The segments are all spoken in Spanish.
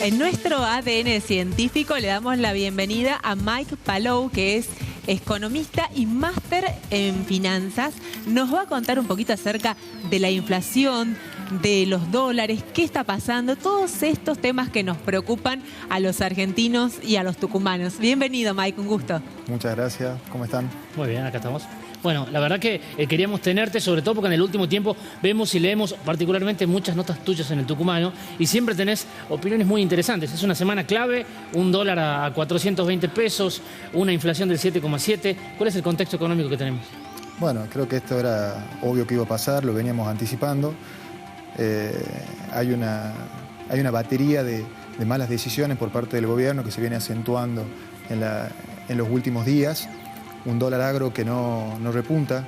En nuestro ADN científico le damos la bienvenida a Mike Palou, que es economista y máster en finanzas. Nos va a contar un poquito acerca de la inflación, de los dólares, qué está pasando, todos estos temas que nos preocupan a los argentinos y a los tucumanos. Bienvenido, Mike, un gusto. Muchas gracias, ¿cómo están? Muy bien, acá estamos. Bueno, la verdad que queríamos tenerte, sobre todo porque en el último tiempo vemos y leemos particularmente muchas notas tuyas en el tucumano y siempre tenés opiniones muy interesantes. Es una semana clave, un dólar a 420 pesos, una inflación del 7,7. ¿Cuál es el contexto económico que tenemos? Bueno, creo que esto era obvio que iba a pasar, lo veníamos anticipando. Hay una batería de malas decisiones por parte del gobierno que se viene acentuando en los últimos días. Un dólar agro que no repunta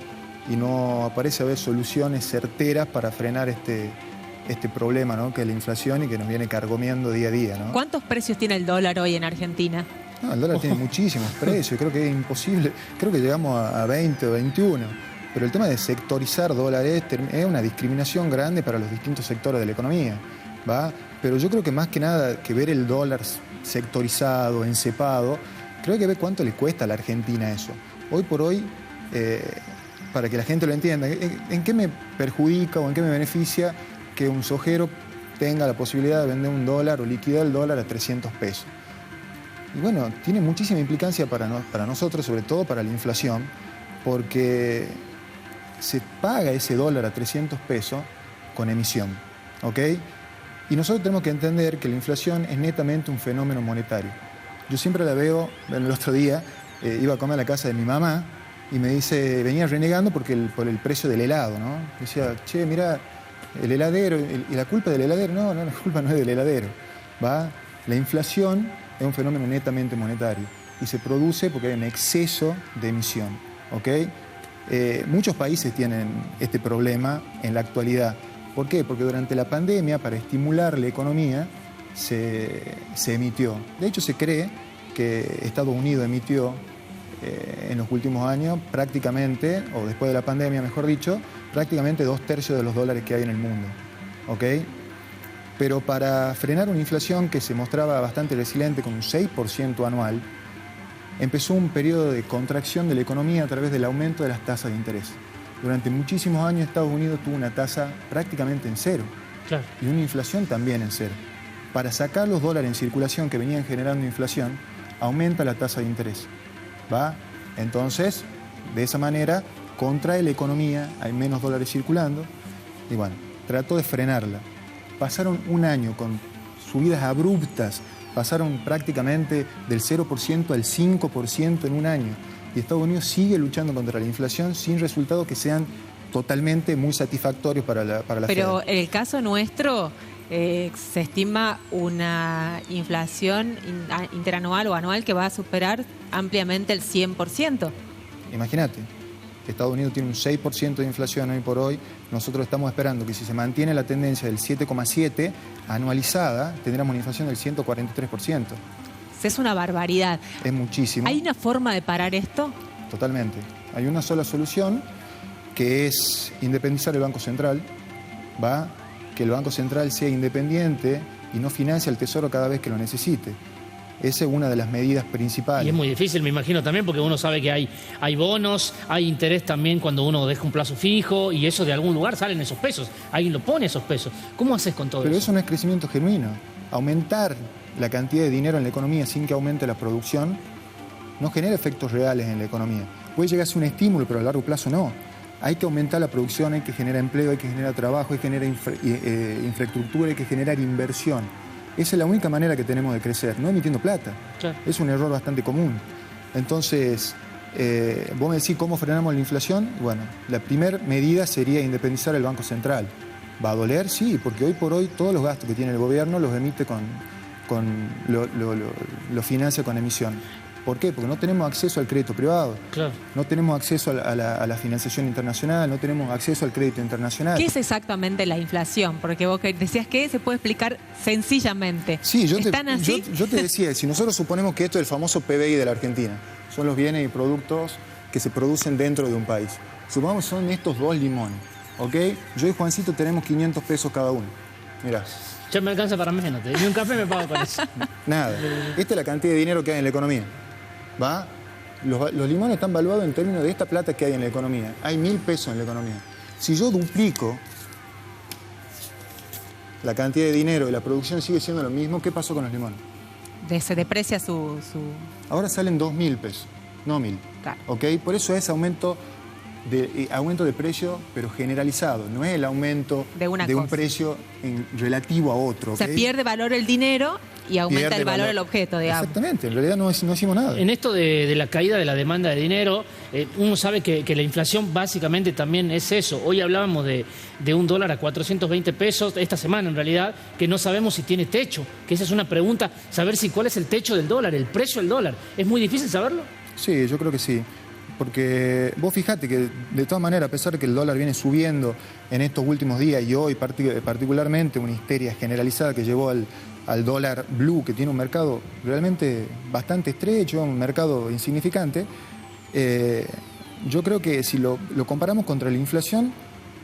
y no parece haber soluciones certeras para frenar este problema, ¿no?, que es la inflación y que nos viene carcomiendo día a día, ¿no? ¿Cuántos precios tiene el dólar hoy en Argentina? No, el dólar tiene muchísimos precios, creo que es imposible, creo que llegamos a 20 o 21, pero el tema de sectorizar dólares es una discriminación grande para los distintos sectores de la economía, ¿va? Pero yo creo que más que nada que ver el dólar sectorizado, encepado, creo que ver cuánto le cuesta a la Argentina eso. Hoy por hoy, para que la gente lo entienda, ¿en qué me perjudica o en qué me beneficia que un sojero tenga la posibilidad de vender un dólar o liquidar el dólar a 300 pesos? Y bueno, tiene muchísima implicancia para nosotros, sobre todo para la inflación, porque se paga ese dólar a 300 pesos con emisión, ¿ok? Y nosotros tenemos que entender que la inflación es netamente un fenómeno monetario. Yo siempre la veo, el otro día iba a comer a la casa de mi mamá y me dice, venía renegando por el precio del helado, ¿no? Decía, che, mira, el heladero, y la culpa del heladero, no, la culpa no es del heladero, ¿va? La inflación es un fenómeno netamente monetario y se produce porque hay un exceso de emisión, ¿ok? Muchos países tienen este problema en la actualidad. ¿Por qué? Porque durante la pandemia, para estimular la economía, se emitió. De hecho, se cree que Estados Unidos emitió en los últimos años prácticamente, o después de la pandemia, mejor dicho, prácticamente 2/3 de los dólares que hay en el mundo, ¿ok? Pero para frenar una inflación que se mostraba bastante resiliente con un 6% anual, empezó un periodo de contracción de la economía a través del aumento de las tasas de interés. Durante muchísimos años Estados Unidos tuvo una tasa prácticamente en cero, claro, y una inflación también en cero. Para sacar los dólares en circulación que venían generando inflación, aumenta la tasa de interés, ¿va? Entonces, de esa manera, contrae la economía, hay menos dólares circulando, y bueno, trató de frenarla. Pasaron un año con subidas abruptas, pasaron prácticamente del 0% al 5% en un año, y Estados Unidos sigue luchando contra la inflación sin resultados que sean totalmente muy satisfactorios para la Pero Fed. en el caso nuestro, se estima una inflación interanual o anual que va a superar ampliamente el 100%. Imagínate, Estados Unidos tiene un 6% de inflación hoy por hoy. Nosotros estamos esperando que si se mantiene la tendencia del 7,7 anualizada, tendremos una inflación del 143%. Es una barbaridad. Es muchísimo. ¿Hay una forma de parar esto? Totalmente. Hay una sola solución, que es independizar el Banco Central, ¿va? Que el Banco Central sea independiente y no financie al Tesoro cada vez que lo necesite. Esa es una de las medidas principales. Y es muy difícil, me imagino, también, porque uno sabe que hay bonos, hay interés también cuando uno deja un plazo fijo, y eso de algún lugar salen esos pesos. Alguien lo pone esos pesos. ¿Cómo haces con todo eso? Pero eso no es crecimiento genuino. Aumentar la cantidad de dinero en la economía sin que aumente la producción no genera efectos reales en la economía. Puede llegar a ser un estímulo, pero a largo plazo no. Hay que aumentar la producción, hay que generar empleo, hay que generar trabajo, hay que generar infraestructura, hay que generar inversión. Esa es la única manera que tenemos de crecer, no emitiendo plata. Claro. Es un error bastante común. Entonces, vos me decís cómo frenamos la inflación. Bueno, la primera medida sería independizar el Banco Central. ¿Va a doler? Sí, porque hoy por hoy todos los gastos que tiene el gobierno los emite lo financia con emisión. ¿Por qué? Porque no tenemos acceso al crédito privado, claro, no tenemos acceso a la financiación internacional, no tenemos acceso al crédito internacional. ¿Qué es exactamente la inflación? Porque vos decías que se puede explicar sencillamente. Sí, yo te decía, si nosotros suponemos que esto es el famoso PBI de la Argentina, son los bienes y productos que se producen dentro de un país. Supongamos que son estos 2 limones, ¿ok? Yo y Juancito tenemos 500 pesos cada uno. Mirá. Ya me alcanza para menos, ni un café me pago con eso. Nada. Esta es la cantidad de dinero que hay en la economía. ¿Va? Los limones están valuados en términos de esta plata que hay en la economía. Hay 1.000 pesos en la economía. Si yo duplico la cantidad de dinero y la producción sigue siendo lo mismo, ¿qué pasó con los limones? Se deprecia su... Ahora salen 2.000 pesos, no 1.000. Claro. ¿Ok? Por eso es aumento de precio, pero generalizado. No es el aumento De una un cosa. precio relativo a otro. O sea, ¿ok? pierde valor el dinero y aumenta Pierde el valor del objeto, digamos. Exactamente, en realidad no hicimos nada. En esto de la caída de la demanda de dinero, uno sabe que la inflación básicamente también es eso. Hoy hablábamos de un dólar a 420 pesos, esta semana en realidad, que no sabemos si tiene techo. Que esa es una pregunta, saber cuál es el techo del dólar, el precio del dólar. ¿Es muy difícil saberlo? Sí, yo creo que sí. Porque vos fijate que de todas maneras, a pesar de que el dólar viene subiendo en estos últimos días y hoy particularmente una histeria generalizada que llevó al dólar blue, que tiene un mercado realmente bastante estrecho, un mercado insignificante, yo creo que si lo comparamos contra la inflación,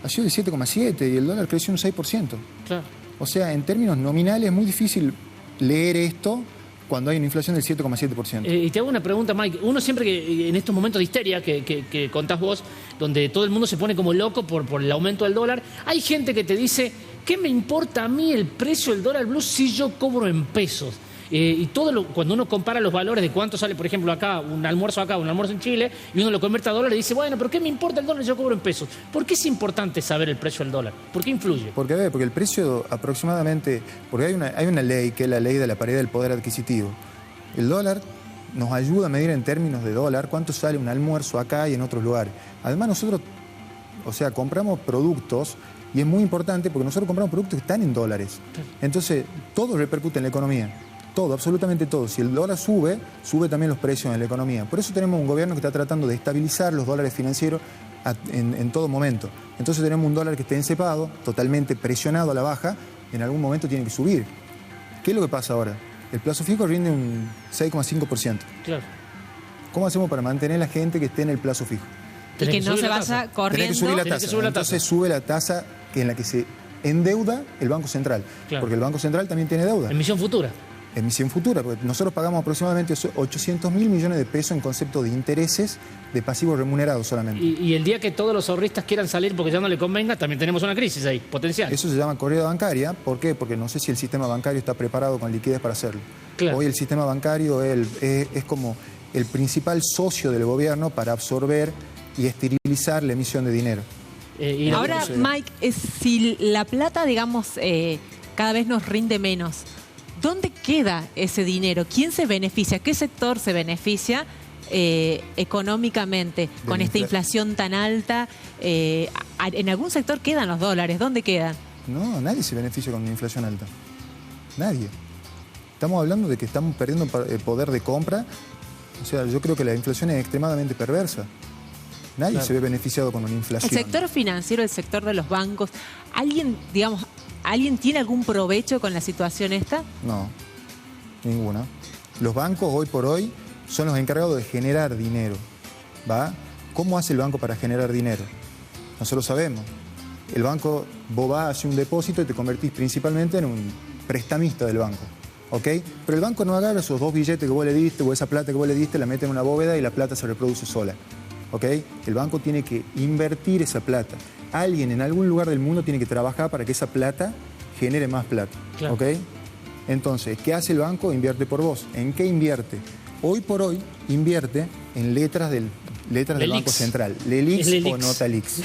ha sido de 7,7 y el dólar creció un 6%. Claro. O sea, en términos nominales es muy difícil leer esto cuando hay una inflación del 7,7%. Y te hago una pregunta, Mike. Uno siempre que en estos momentos de histeria que contás vos, donde todo el mundo se pone como loco por el aumento del dólar, hay gente que te dice, ¿qué me importa a mí el precio del dólar blue si yo cobro en pesos? Y cuando uno compara los valores de cuánto sale, por ejemplo, acá, un almuerzo en Chile, y uno lo convierte a dólares y dice, bueno, pero ¿qué me importa el dólar si yo cobro en pesos? ¿Por qué es importante saber el precio del dólar? ¿Por qué influye? Porque el precio aproximadamente, porque hay una ley que es la ley de la paridad del poder adquisitivo. El dólar nos ayuda a medir en términos de dólar cuánto sale un almuerzo acá y en otros lugares. Además nosotros, compramos productos y es muy importante porque nosotros compramos productos que están en dólares. Entonces, todo repercute en la economía. Todo, absolutamente todo. Si el dólar sube también los precios en la economía. Por eso tenemos un gobierno que está tratando de estabilizar los dólares financieros en todo momento. Entonces tenemos un dólar que está encepado, totalmente presionado a la baja, en algún momento tiene que subir. ¿Qué es lo que pasa ahora? El plazo fijo rinde un 6,5%. Claro. ¿Cómo hacemos para mantener a la gente que esté en el plazo fijo? Y que no se vaya corriendo. Tenés que subir la tasa. Entonces sube la tasa en la que se endeuda el Banco Central. Claro. Porque el Banco Central también tiene deuda. Emisión futura. Emisión futura, porque nosotros pagamos aproximadamente 800.000 millones de pesos en concepto de intereses de pasivos remunerados solamente. Y el día que todos los ahorristas quieran salir porque ya no le convenga, también tenemos una crisis ahí, potencial. Eso se llama corrida bancaria. ¿Por qué? Porque no sé si el sistema bancario está preparado con liquidez para hacerlo. Claro. Hoy el sistema bancario es como el principal socio del gobierno para absorber y esterilizar la emisión de dinero. Ahora, Mike, si la plata, digamos, cada vez nos rinde menos, ¿dónde queda ese dinero? ¿Quién se beneficia? ¿Qué sector se beneficia económicamente con esta inflación tan alta? ¿En algún sector quedan los dólares? ¿Dónde quedan? No, nadie se beneficia con una inflación alta. Nadie. Estamos hablando de que estamos perdiendo poder de compra. O sea, yo creo que la inflación es extremadamente perversa. Nadie se ve beneficiado con una inflación. El sector financiero, el sector de los bancos, ¿alguien tiene algún provecho con la situación esta? No, ninguna. Los bancos hoy por hoy son los encargados de generar dinero. ¿Va? ¿Cómo hace el banco para generar dinero? Nosotros sabemos. El banco, vos vas, haces un depósito y te convertís principalmente en un prestamista del banco. ¿Ok? Pero el banco no agarra esos 2 billetes que vos le diste o esa plata que vos le diste, la mete en una bóveda y la plata se reproduce sola. ¿Ok? El banco tiene que invertir esa plata. Alguien en algún lugar del mundo tiene que trabajar para que esa plata genere más plata. Claro. ¿Ok? Entonces, ¿qué hace el banco? Invierte por vos. ¿En qué invierte? Hoy por hoy invierte en letras del Banco Central. LELIQs o NOTALIQs.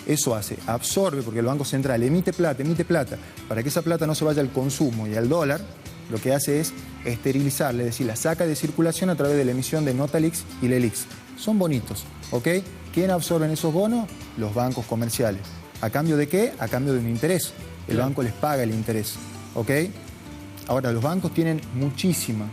Eso hace, absorbe, porque el Banco Central emite plata. Para que esa plata no se vaya al consumo y al dólar, lo que hace es esterilizarla, es decir, la saca de circulación a través de la emisión de NOTALIQs y LELIQs. Son bonitos, ¿ok? ¿Quién absorben esos bonos? Los bancos comerciales. ¿A cambio de qué? A cambio de un interés. El banco les paga el interés, ¿ok? Ahora, los bancos tienen muchísima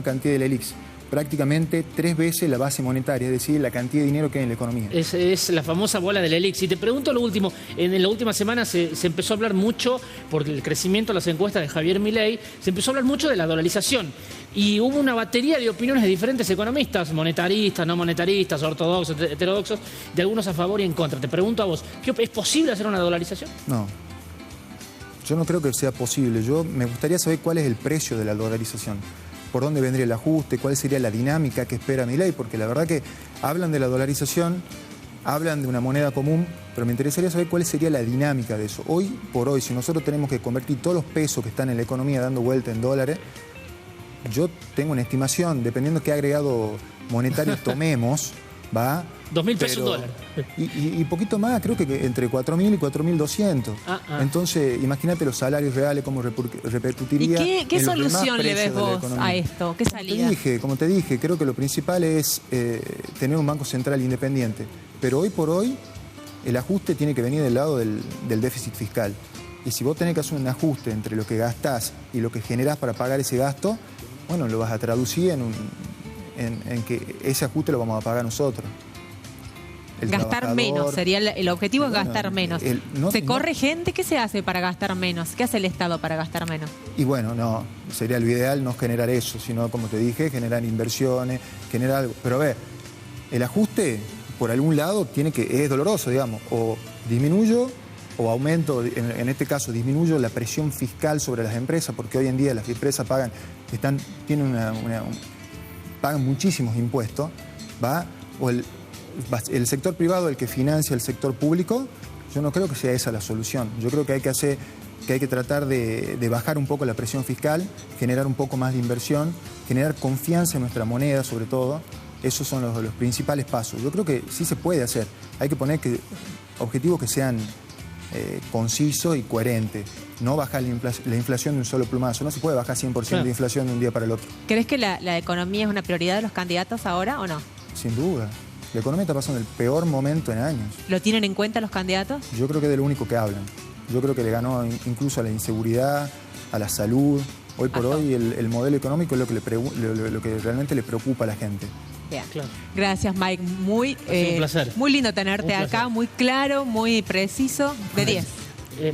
cantidad de LELIQs. Prácticamente 3 veces la base monetaria, es decir, la cantidad de dinero que hay en la economía. Es la famosa bola del LELIQ. Y te pregunto lo último, en la última semana se empezó a hablar mucho, por el crecimiento de las encuestas de Javier Milei, se empezó a hablar mucho de la dolarización. Y hubo una batería de opiniones de diferentes economistas, monetaristas, no monetaristas, ortodoxos, heterodoxos, de algunos a favor y en contra. Te pregunto a vos, ¿es posible hacer una dolarización? No. Yo no creo que sea posible. Me gustaría saber cuál es el precio de la dolarización, por dónde vendría el ajuste, cuál sería la dinámica que espera Milei, porque la verdad que hablan de la dolarización, hablan de una moneda común, pero me interesaría saber cuál sería la dinámica de eso. Hoy por hoy, si nosotros tenemos que convertir todos los pesos que están en la economía dando vuelta en dólares, yo tengo una estimación, dependiendo qué agregado monetario tomemos, ¿va? 2.000 pesos un dólar. Y poquito más, creo que entre 4.000 y 4.200. Entonces, imagínate los salarios reales, cómo repercutiría. ¿Y qué solución le ves vos a esto? ¿Qué salida? Como te dije, creo que lo principal es tener un banco central independiente. Pero hoy por hoy, el ajuste tiene que venir del lado del déficit fiscal. Y si vos tenés que hacer un ajuste entre lo que gastás y lo que generás para pagar ese gasto, bueno, lo vas a traducir en que ese ajuste lo vamos a pagar nosotros. Gastar menos, sería el objetivo, es gastar menos. ¿Se corre gente? ¿Qué se hace para gastar menos? ¿Qué hace el Estado para gastar menos? Y bueno, no, sería lo ideal no generar eso, sino, como te dije, generar inversiones, generar algo. Pero a ver, el ajuste, por algún lado, es doloroso, digamos, o disminuyo o aumento, en este caso disminuyo la presión fiscal sobre las empresas, porque hoy en día las empresas pagan muchísimos impuestos, ¿va? O el sector privado, el que financia el sector público, yo no creo que sea esa la solución. Yo creo que hay que tratar de bajar un poco la presión fiscal, generar un poco más de inversión, generar confianza en nuestra moneda, sobre todo. Esos son los principales pasos. Yo creo que sí se puede hacer. Hay que poner objetivos que sean concisos y coherentes. No bajar la inflación de un solo plumazo. No se puede bajar 100% de inflación de un día para el otro. ¿Crees que la economía es una prioridad de los candidatos ahora o no? Sin duda. La economía está pasando el peor momento en años. ¿Lo tienen en cuenta los candidatos? Yo creo que es de lo único que hablan. Yo creo que le ganó incluso a la inseguridad, a la salud. Hoy por hoy el modelo económico es lo que realmente le preocupa a la gente. Bien. Claro. Gracias, Mike. Un placer. Muy lindo tenerte acá, muy claro, muy preciso. De 10.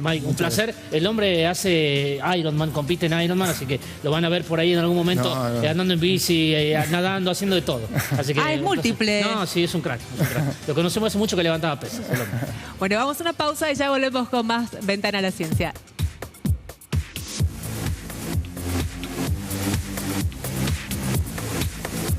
Mike, un placer. El hombre hace Ironman, compite en Ironman, así que lo van a ver por ahí en algún momento andando en bici, nadando, haciendo de todo. Así que, es múltiple. No, sí, es un crack. Lo conocemos hace mucho que levantaba pesas. Bueno, vamos a una pausa y ya volvemos con más Ventana a la Ciencia.